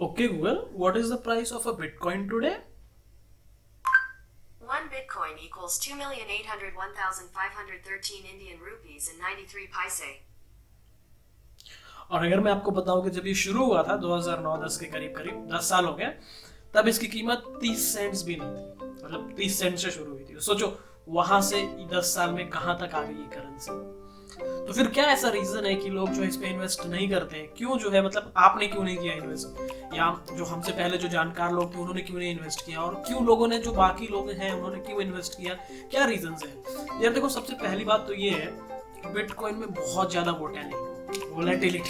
Okay, Google, what is the price of a Bitcoin today? One Bitcoin equals 2,801,513 Indian rupees and 93 paise. और अगर मैं आपको बताऊं कि जब ये शुरू हुआ था 2009-10 के करीब करीब 10 साल हो गए, तब इसकी कीमत 30 सेंट्स भी नहीं थी। मतलब 30 सेंट से शुरू हुई थी। तो सोचो वहां से 10 साल में कहां तक आ गई ये करेंसी। तो फिर क्या ऐसा रीजन है कि लोग जो है इस पे इन्वेस्ट नहीं करते हैं? क्यों जो है, मतलब आपने क्यों नहीं किया इन्वेस्ट, या जो हमसे पहले जो जानकार लोग थे उन्होंने क्यों नहीं इन्वेस्ट किया, और क्यों लोगों ने, जो बाकी लोग हैं उन्होंने क्यों इन्वेस्ट किया? क्या रीजंस है यार? देखो, सबसे पहली बात तो ये है कि बिटकॉइन में बहुत ज्यादा वोलेटिलिटी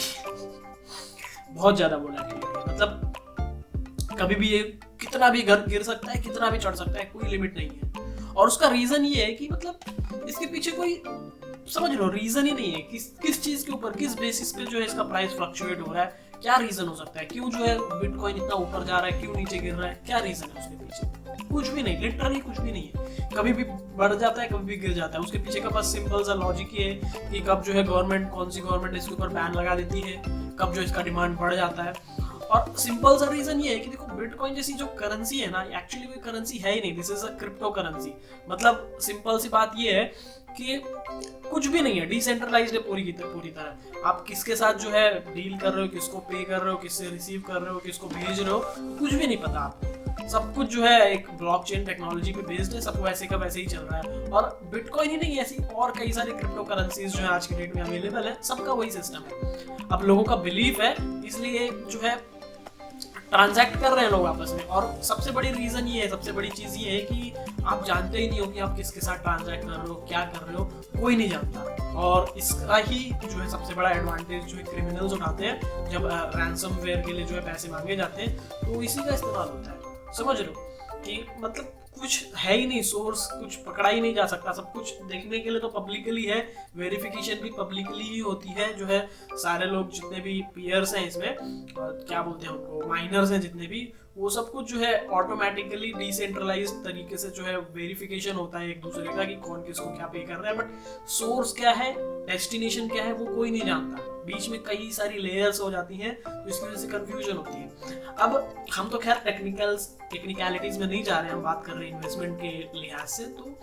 बहुत ज्यादा वोलेटिलिटी है। मतलब कभी भी ये कितना भी गिर सकता है, कितना भी चढ़ सकता है, कोई लिमिट नहीं है। और उसका रीजन ये है कि मतलब इसके पीछे कोई, समझ लो, रीजन ही नहीं है। किस चीज के ऊपर, किस बेसिस पे जो है इसका प्राइस फ्लक्चुएट हो रहा है, क्या रीजन हो सकता है? क्यों जो है बिटकॉइन इतना ऊपर जा रहा है, क्यों नीचे गिर रहा है? क्या रीजन है उसके पीछे? कुछ भी नहीं, लिटरली कुछ भी नहीं है। कभी भी बढ़ जाता है, कभी भी गिर जाता है। उसके पीछे का बस सिंपल सा लॉजिक ये है कि कब जो है गवर्नमेंट, कौन सी गवर्नमेंट इसके ऊपर बैन लगा देती है, कब जो इसका डिमांड बढ़ जाता है। और सिंपल सा रीजन ये है कि देखो, बिटकॉइन जैसी जो करेंसी है ना, एक्चुअली कोई करेंसी है ही नहीं। This is a crypto currency. मतलब सिंपल सी बात ये है कि कुछ भी नहीं है, डिसेंट्रलाइज्ड है पूरी की पूरी तरह। आप किसके साथ जो है डील कर रहे हो, किसको पे कर रहे हो, किससे रिसीव कर रहे हो, किसको भेज रहे हो, कुछ भी नहीं पता आपको। सब कुछ जो है एक ब्लॉकचेन टेक्नोलॉजी पे बेस्ड है, सब वैसे का वैसे ही चल रहा है। और बिटकॉइन ही नहीं, ऐसी और कई सारी क्रिप्टो करेंसीज जो है आज की डेट में अवेलेबल है, सबका वही सिस्टम है। अब लोगों का बिलीफ है, इसलिए जो है ट्रांजैक्ट कर रहे हैं लोग आपस में। और सबसे बड़ी रीजन ये है, सबसे बड़ी चीज ये है कि आप जानते ही नहीं हो कि आप किसके साथ ट्रांजैक्ट कर रहे हो, क्या कर रहे हो, कोई नहीं जानता। और इसका ही जो है सबसे बड़ा एडवांटेज जो है क्रिमिनल्स उठाते हैं जब रैंसमवेयर के लिए जो है पैसे मांगे जाते हैं, तो इसी का इस्तेमाल होता है। समझ रहे हो कि मतलब कुछ है ही नहीं, सोर्स कुछ पकड़ा ही नहीं जा सकता। सब कुछ देखने के लिए तो पब्लिकली है, वेरिफिकेशन भी पब्लिकली ही होती है। जो है सारे लोग, जितने भी पीयर्स हैं इसमें, क्या बोलते हैं उनको, माइनर्स हैं जितने भी, वो सब कुछ जो है ऑटोमेटिकली डिसेंट्रलाइज तरीके से जो है वेरिफिकेशन होता है एक दूसरे का कि कौन किसको क्या पे कर रहा है। बट सोर्स क्या है, डेस्टिनेशन क्या है, वो कोई नहीं जानता। बीच में कई सारी लेयर्स हो जाती हैं, तो इसकी वजह से कंफ्यूजन होती है। अब हम तो खैर टेक्निकलिटीज में नहीं जा रहे हैं, हम बात कर रहे हैं इन्वेस्टमेंट के लिहाज से। तो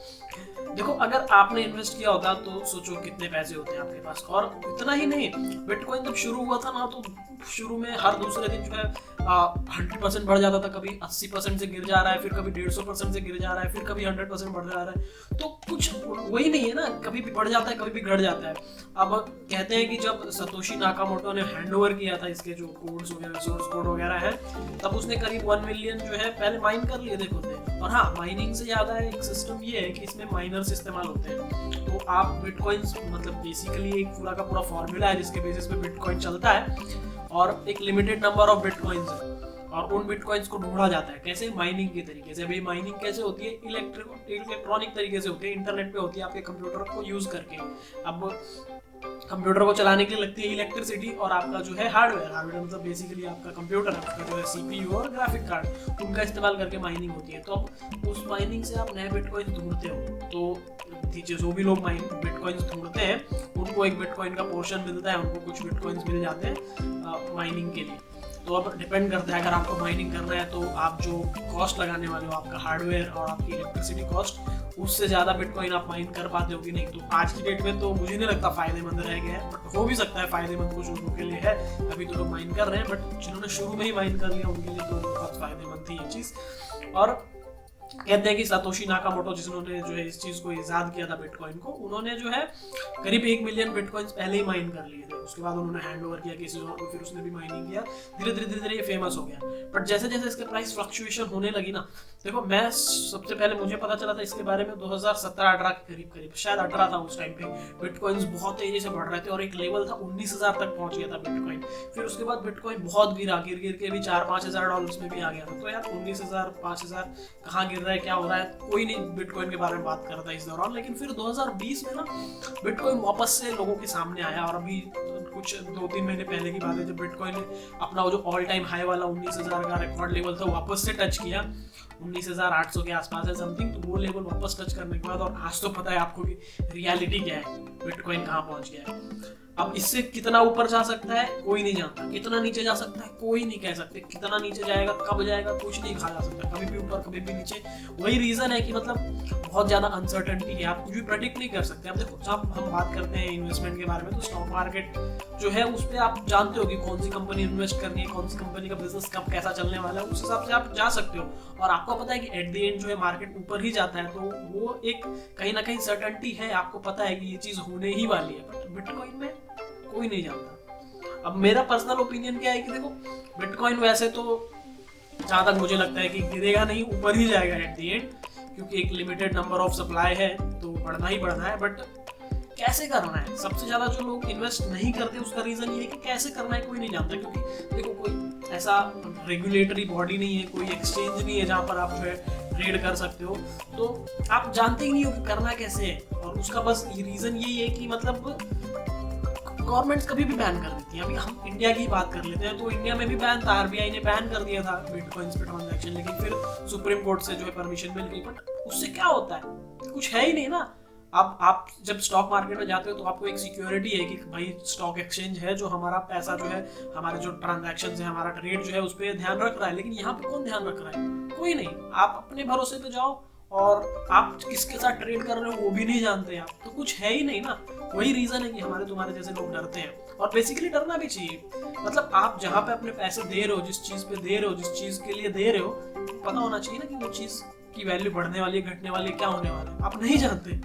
देखो, अगर आपने इन्वेस्ट किया होता तो सोचो कितने पैसे होते हैं आपके पास। और इतना ही नहीं, बिटकॉइन जब शुरू हुआ था ना, तो शुरू में हर दूसरे दिन जो है 100% बढ़ जाता था, कभी 80% से गिर जा रहा है, फिर कभी 150% से गिर जा रहा है, फिर कभी 100% बढ़ जा रहा है। तो कुछ वही नहीं है ना, कभी भी बढ़ जाता है, कभी भी घट जाता है। अब कहते हैं कि जब सतोशी नाकामोटो ने हैंडओवर किया था इसके जो कोड्स वगैरह, सोर्स कोड वगैरह है, तब उसने करीब 1 मिलियन जो है पहले माइन कर लिए थे खुद ने। और हाँ, माइनिंग से ज्यादा एक सिस्टम ये है कि इसमें माइनर्स इस्तेमाल होते हैं। तो आप बिटकॉइंस, मतलब बेसिकली एक पूरा का पूरा फॉर्मूला है जिसके बेसिस पे बिटकॉइन चलता है, और एक लिमिटेड नंबर ऑफ बिटकॉइंस है। और उन बिटकॉइंस को ढूंढा जाता है कैसे, माइनिंग के तरीके से। अभी माइनिंग कैसे होती है, इलेक्ट्रॉनिक तरीके से होती है, इंटरनेट पे होती है, आपके कंप्यूटर को यूज करके। अब कंप्यूटर को चलाने के लिए लगती है इलेक्ट्रिसिटी, और आपका जो है हार्डवेयर मतलब बेसिकली आपका कंप्यूटर है, उसका जो है सीपीयू और ग्राफिक कार्ड, उनका इस्तेमाल करके माइनिंग होती है। तो अब उस माइनिंग से आप नए बिटकॉइन ढूंढते हो। तो जो भी लोग बिटकॉइन ढूंढते हैं, उनको एक बिटकॉइन का पोर्शन मिलता है, उनको कुछ बिटकॉइंस मिल जाते हैं माइनिंग के लिए। तो अब डिपेंड करता है, अगर आपको माइनिंग करना है तो आप जो कॉस्ट लगाने वाले हो, आपका हार्डवेयर और आपकी इलेक्ट्रिसिटी कॉस्ट, उससे ज़्यादा बिटकॉइन आप माइन कर पाते हो कि नहीं। तो आज की डेट में तो मुझे नहीं लगता फायदेमंद रह गया है, बट हो भी सकता है फायदेमंद कुछ लोगों के लिए है। अभी तो लोग माइन कर रहे हैं, बट जिन्होंने शुरू में ही माइन कर लिया उनके लिए तो बहुत फायदेमंद थी ये चीज़। और कहते हैं कि सतोशी नाकामोटो, जिन्होंने जो है इस चीज को इजाद किया था बिटकॉइन को, उन्होंने जो है करीब 1 मिलियन बिटकॉइंस पहले ही माइन कर लिए थे। उसके बाद उन्होंने हैंड ओवर किया किसी और को, फिर उसने भी माइनिंग किया। धीरे धीरे ये फेमस हो गया। बट जैसे जैसे इसके प्राइस फ्लक्चुएशन होने लगी ना, देखो, मैं सबसे पहले मुझे पता चला था इसके बारे में 2017-18 के करीब, शायद 18 था उस टाइम पे। बिटकॉइंस बहुत तेजी से बढ़ रहे थे और एक लेवल था 19,000 तक पहुंच गया था बिटकॉइन। फिर उसके बाद बिटकॉइन बहुत गिर के भी 4-5 हजार डॉलर्स में भी आ गया था। तो यार 19,000 5,000 कहाँ गिर रहा है, क्या हो रहा है, कोई नहीं बिटकॉइन के बारे में बात करता इस दौरान। लेकिन फिर 2020 में ना बिटकॉइन वापस से लोगों के सामने आया। और अभी कुछ 2-3 महीने पहले की बात है, जब बिटकॉइन ने अपना वो जो ऑल टाइम हाई वाला 19,000 का रिकॉर्ड लेवल था वापस से टच किया, 19,800 के आसपास है समथिंग। तो वो लेवल वापस टच करने के बाद, और आज तो पता है आपको कि रियलिटी क्या है, बिटकॉइन कहाँ पहुंच गया है। अब इससे कितना ऊपर जा सकता है कोई नहीं जानता, कितना नीचे जा सकता है कोई नहीं कह सकते, कितना नीचे जाएगा कब जाएगा कुछ नहीं कहा जा सकता, कभी भी ऊपर कभी भी नीचे। वही रीजन है कि मतलब बहुत ज्यादा अनसर्टेनिटी है, आप कुछ भी प्रेडिक्ट नहीं कर सकते। अब देखो जब हम बात करते हैं इन्वेस्टमेंट के बारे में, तो स्टॉक मार्केट जो है उस पर आप जानते हो कि कौन सी कंपनी इन्वेस्ट करनी है, कौन सी कंपनी का बिजनेस कब कैसा चलने वाला है, उस हिसाब से आप जा सकते हो। और आपको पता है कि एट द एंड जो है मार्केट ऊपर ही जाता है, तो वो एक कहीं ना कहीं सर्टेनिटी है, आपको पता है कि ये चीज होने ही वाली है। बट बिटकॉइन में कोई नहीं जानता। अब मेरा पर्सनल ओपिनियन क्या है कि देखो बिटकॉइन वैसे तो जहां तक मुझे लगता है कि गिरेगा नहीं, ऊपर ही जाएगा एट द एंड, क्योंकि एक लिमिटेड नंबर ऑफ सप्लाई है तो बढ़ना ही बढ़ना है। बट कैसे करना है, सबसे ज्यादा जो लोग इन्वेस्ट नहीं करते उसका रीजन ये है कि कैसे करना है कोई नहीं जानता। क्योंकि देखो कोई ऐसा रेगुलेटरी बॉडी नहीं है, कोई एक्सचेंज नहीं है जहाँ पर आप जो है ट्रेड कर सकते हो, तो आप जानते ही नहीं हो कि करना कैसे है। और उसका बस रीजन यही है कि मतलब गवर्नमेंट्स कभी भी बैन कर देती है। अभी हम इंडिया की बात कर लेते हैं, तो इंडिया में भी बैन था, आरबीआई ने बैन कर दिया था बिटकॉइंस पे ट्रांजैक्शन, लेकिन फिर सुप्रीम कोर्ट से जो है परमिशन मिल गई। बट उससे क्या होता है, कुछ है ही नहीं ना। अब आप जब स्टॉक मार्केट में जाते हो तो आपको एक सिक्योरिटी है कि भाई स्टॉक एक्सचेंज है जो हमारा पैसा जो है, हमारे जो ट्रांजैक्शन है, हमारा ट्रेड जो है उस पर ध्यान रख रहा है। लेकिन यहाँ पे कौन ध्यान रख रहा है, कोई नहीं। आप अपने भरोसे पे जाओ और आप किसके साथ ट्रेड कर रहे हो वो भी नहीं जानते आप, तो कुछ है ही नहीं ना। वही रीजन है कि हमारे तुम्हारे जैसे लोग डरते हैं, और बेसिकली डरना भी चाहिए। मतलब आप जहाँ पे अपने पैसे दे रहे हो, जिस चीज पे दे रहे हो, जिस चीज के लिए दे रहे हो, पता होना चाहिए ना कि वो चीज की वैल्यू बढ़ने वाली है, घटने वाली है, क्या होने वाला है, आप नहीं जानते।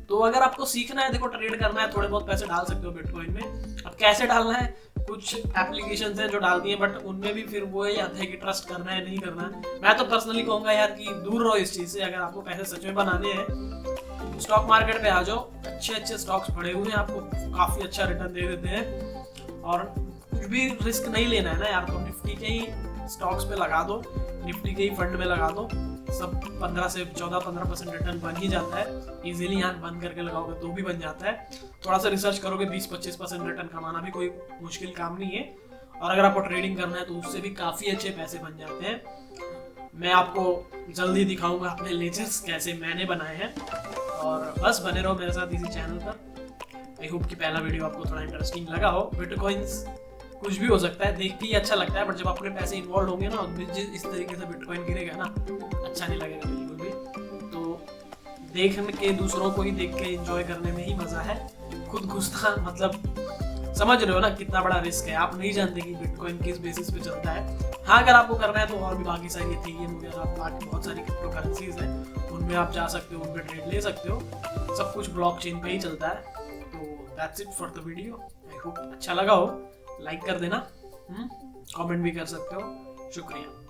तो अगर आपको सीखना है, देखो ट्रेड करना है, थोड़े बहुत पैसे डाल सकते हो बिटकॉइन में। अब कैसे डालना है, कुछ एप्लीकेशंस हैं जो डालती हैं, बट उनमें भी फिर वो ही आता है कि ट्रस्ट करना है नहीं करना है। मैं तो पर्सनली कहूंगा यार कि दूर रहो इस चीज से। अगर आपको पैसे सच में बनाने हैं, स्टॉक मार्केट पे आ जाओ, अच्छे अच्छे स्टॉक्स पड़े हुए हैं, आपको काफी अच्छा रिटर्न दे देते हैं। और कुछ भी रिस्क नहीं लेना है ना यार, तो निफ्टी के ही स्टॉक्स पे लगा दो, निफ्टी के ही फंड में लगा दो, सब 15 से 14-15% रिटर्न बन ही जाता है। इजीली यहाँ बंद करके लगाओगे तो भी बन जाता है। थोड़ा सा रिसर्च करोगे, 20-25% रिटर्न कमाना भी कोई मुश्किल काम नहीं है। और अगर आपको ट्रेडिंग करना है तो उससे भी काफ़ी अच्छे पैसे बन जाते हैं। मैं आपको जल्दी दिखाऊंगा अपने लेजर्स कैसे मैंने बनाए हैं, और बस बने रहो मेरे साथ इसी चैनल पर। आई होप कि पहला वीडियो आपको थोड़ा इंटरेस्टिंग लगा हो। बिटकॉइंस कुछ भी हो सकता है, देख के ही अच्छा लगता है, बट जब अपने पैसे इन्वॉल्व होंगे ना, इस तरीके से बिटकॉइन गिरेगा ना, अच्छा नहीं लगेगा बिल्कुल भी। तो देख के दूसरों को ही देख के एंजॉय करने में ही मजा है, खुद घुसना मतलब समझ रहे हो ना कितना बड़ा रिस्क है। आप नहीं जानते कि बिटकॉइन किस बेसिस पे चलता है। हाँ अगर आपको करना है तो और भी बाकी सारी इथेरियम वगैरह, बाकी बहुत सारी क्रिप्टो करेंसीज हैं, उनमें आप जा सकते हो, उनमें ट्रेड ले सकते हो। सब कुछ ब्लॉकचेन पे ही चलता है। तो that's it for the video. I hope अच्छा लगा हो, लाइक कर देना, कमेंट भी कर सकते हो। शुक्रिया।